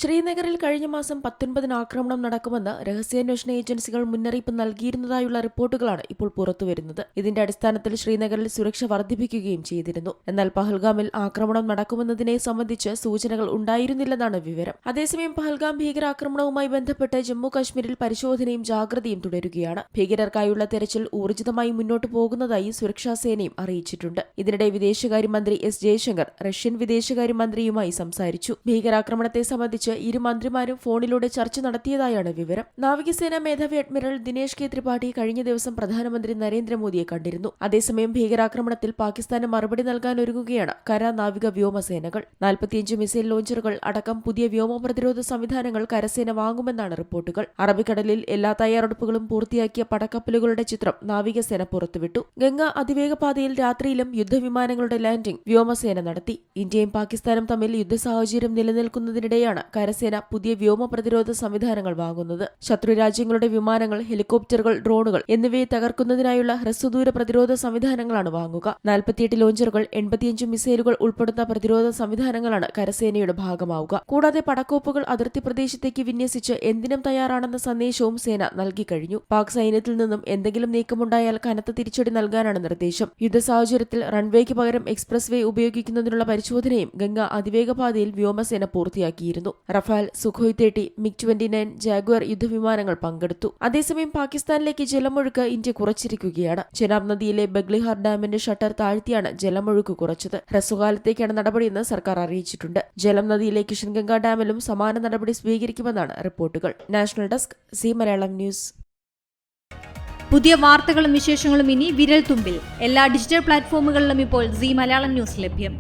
ശ്രീനഗറിൽ കഴിഞ്ഞ മാസം 19 ആക്രമണം നടക്കുമെന്ന് രഹസ്യാന്വേഷണ ഏജൻസികൾ മുന്നറിയിപ്പ് നൽകിയിരുന്നതായുള്ള റിപ്പോർട്ടുകളാണ് ഇപ്പോൾ പുറത്തുവരുന്നത്. ഇതിന്റെ അടിസ്ഥാനത്തിൽ ശ്രീനഗറിൽ സുരക്ഷ വർദ്ധിപ്പിക്കുകയും ചെയ്തിരുന്നു. എന്നാൽ പഹൽഗാമിൽ ആക്രമണം നടക്കുമെന്നതിനെ സംബന്ധിച്ച് സൂചനകൾ ഉണ്ടായിരുന്നില്ലെന്നാണ് വിവരം. അതേസമയം പഹൽഗാം ഭീകരാക്രമണവുമായി ബന്ധപ്പെട്ട് ജമ്മു കശ്മീരിൽ പരിശോധനയും ജാഗ്രതയും തുടരുകയാണ്. ഭീകരർക്കായുള്ള തെരച്ചിൽ ഊർജിതമായി മുന്നോട്ടു പോകുന്നതായി സുരക്ഷാ സേനയും അറിയിച്ചിട്ടുണ്ട്. ഇതിനിടെ വിദേശകാര്യമന്ത്രി എസ് ജയശങ്കർ റഷ്യൻ വിദേശകാര്യമന്ത്രിയുമായി സംസാരിച്ചു. ഭീകരാക്രമണത്തെ സംബന്ധിച്ച് ഇരു മന്ത്രിമാരും ഫോണിലൂടെ ചർച്ച നടത്തിയതായാണ് വിവരം. നാവികസേനാ മേധാവി അഡ്മിറൽ ദിനേശ് കെ ത്രിപാഠി കഴിഞ്ഞ ദിവസം പ്രധാനമന്ത്രി നരേന്ദ്രമോദിയെ കണ്ടിരുന്നു. അതേസമയം ഭീകരാക്രമണത്തിൽ പാകിസ്ഥാന് മറുപടി നൽകാനൊരുങ്ങുകയാണ് കര, നാവിക, വ്യോമസേനകൾ. 45 മിസൈൽ ലോഞ്ചറുകൾ അടക്കം പുതിയ വ്യോമ പ്രതിരോധ സംവിധാനങ്ങൾ കരസേന വാങ്ങുമെന്നാണ് റിപ്പോർട്ടുകൾ. അറബിക്കടലിൽ എല്ലാ തയ്യാറെടുപ്പുകളും പൂർത്തിയാക്കിയ പടക്കപ്പലുകളുടെ ചിത്രം നാവികസേന പുറത്തുവിട്ടു. ഗംഗ അതിവേഗ പാതയിൽ രാത്രിയിലും യുദ്ധവിമാനങ്ങളുടെ ലാൻഡിംഗ് വ്യോമസേന നടത്തി. ഇന്ത്യയും പാകിസ്ഥാനും തമ്മിൽ യുദ്ധസാഹചര്യം നിലനിൽക്കുന്നതിനിടെയാണ് കരസേന പുതിയ വ്യോമ പ്രതിരോധ സംവിധാനങ്ങൾ വാങ്ങുന്നത്. ശത്രുരാജ്യങ്ങളുടെ വിമാനങ്ങൾ, ഹെലികോപ്റ്ററുകൾ, ഡ്രോണുകൾ എന്നിവയെ തകർക്കുന്നതിനായുള്ള ഹ്രസ്വദൂര പ്രതിരോധ സംവിധാനങ്ങളാണ് വാങ്ങുക. 48 ലോഞ്ചറുകൾ, 85 മിസൈലുകൾ ഉൾപ്പെടുന്ന പ്രതിരോധ സംവിധാനങ്ങളാണ് കരസേനയുടെ ഭാഗമാവുക. കൂടാതെ പടക്കോപ്പുകൾ അതിർത്തി പ്രദേശത്തേക്ക് വിന്യസിച്ച് എന്തിനും തയ്യാറാണെന്ന സന്ദേശവും സേന നൽകിക്കഴിഞ്ഞു. പാക് സൈന്യത്തിൽ നിന്നും എന്തെങ്കിലും നീക്കമുണ്ടായാൽ കനത്ത തിരിച്ചടി നൽകാനാണ് നിർദ്ദേശം. യുദ്ധസാഹചര്യത്തിൽ റൺവേക്ക് പകരം എക്സ്പ്രസ് വേ ഉപയോഗിക്കുന്നതിനുള്ള പരിശോധനയും ഗംഗ അതിവേഗ പാതയിൽ വ്യോമസേന പൂർത്തിയാക്കിയിരുന്നു. റഫാൽ, സുഖോയ് 30, MiG-29, ജാഗ്വർ യുദ്ധവിമാനങ്ങൾ പങ്കെടുത്തു. അതേസമയം പാകിസ്ഥാനിലേക്ക് ജലമൊഴുക്ക് ഇന്ത്യ കുറച്ചിരിക്കുകയാണ്. ചെനാബ് നദിയിലെ ബഗ്ലിഹാർ ഡാമിന്റെ ഷട്ടർ താഴ്ത്തിയാണ് ജലമൊഴുക്ക് കുറച്ചത്. ഹ്രസ്വകാലത്തേക്കാണ് നടപടിയെന്ന് സർക്കാർ അറിയിച്ചിട്ടുണ്ട്. ജലം നദിയിലെ കിഷൻഗംഗ ഡാമിലും സമാന നടപടി സ്വീകരിക്കുമെന്നാണ് റിപ്പോർട്ടുകൾ. National desk, C Malayalam news. പുതിയ വാർത്തകളും വിശേഷങ്ങളും ഇനി വിരൽ തുമ്പിൽ. എല്ലാ ഡിജിറ്റൽ പ്ലാറ്റ്ഫോമുകളിലും ഇപ്പോൾ സി മലയാളം ന്യൂസ് ലഭ്യം.